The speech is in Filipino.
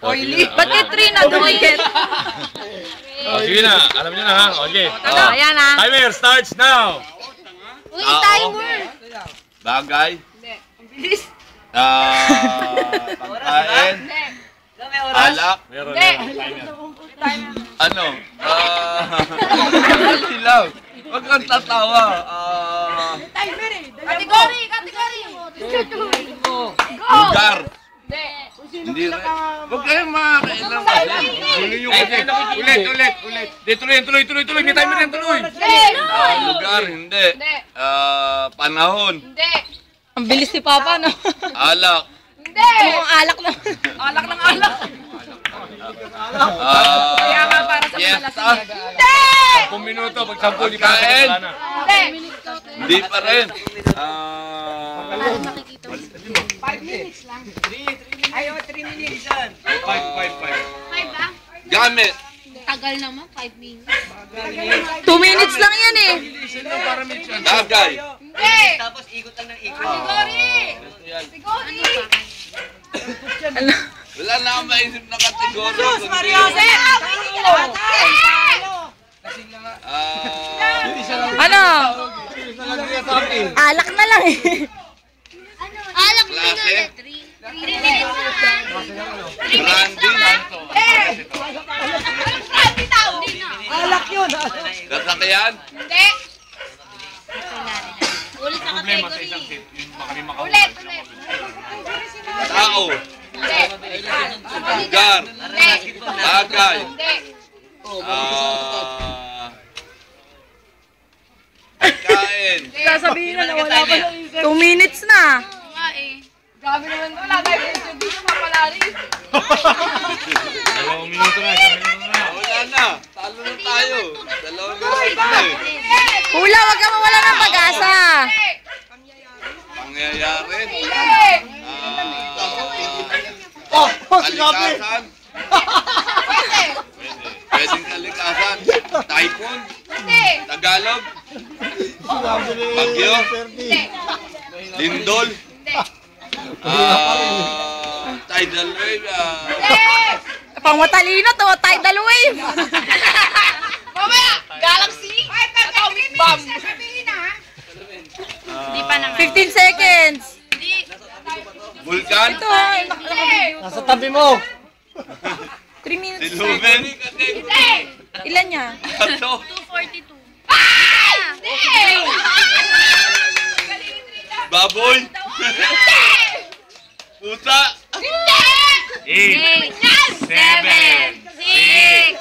Oily. Ba't yung 3 na dumiket? Sige na, alam niyo na ha. Okay. Ayan ha. Timer starts now. Uy, timer! Bagay. Hindi. Ang bilis. Pagkain. Alak. Meron Hindi. timer. Ano? Silaw. Huwag kang tatawa. Timer eh. Kategory! Go! Lugar. Hindi. Hindi rin. Huwag kayong makakailang kasi. Tuloy yung ulit. Di, tuloy. May timer yan, tuloy. Hindi. Lugar, hindi. Hindi. Panahon. Hindi. Ang bilis ni Papa, no? Alak. Hindi. Mukhang alak na. Alak ng alak. Kaya nga para sa Fiesta. malasing. Hindi. 10 minuto, pag 10, di pa Pagkain. wala na. Hindi. Hindi pa rin. 5 minutes lang. 3 minutes. 5. Gamit. Tagal naman, 5 minutes. 2 minutes lang yan eh. Bagay. Hindi. Tapos ikot lang ng ikot. Category. Category. Wala na akong maisip na kategorya. Sus, Mario. Ano? Alak na lang eh. Alak na lang Klase. 3 minutes lang. Branding. Alak yun. Kasakyan. Hindi. Ulit na Problema sa category. isang set, yun baka may makahuli. Ulit. Tao. Hindi. Lugar. Bagay. Hindi. Pagkain. Sasabihin na wala pa lang 2 minutes na. Grabe naman to. Wala tayo interview sa papalaris. 2 minuto na, 1 minuto na. Wala na. Talo na tayo. 2 minuto na eh. Hula, wag ka mawala ng pag-asa. Pangyayari. Oh, Kalikasan. Pwedeng kalikasan. Typhoon. Tagalog. Bagyo. Lindol. Tidal wave. Pang matalino to, tidal wave. Mamaya! Galaxy! Atomic bomb! Hindi pa naman. 15 seconds. Vulkan. Ito, nasa tabi mo. 3 minutes. Silumen. Ilan niya? Ato. 242. Baboy. Pusa. 8, 7, 6, 5,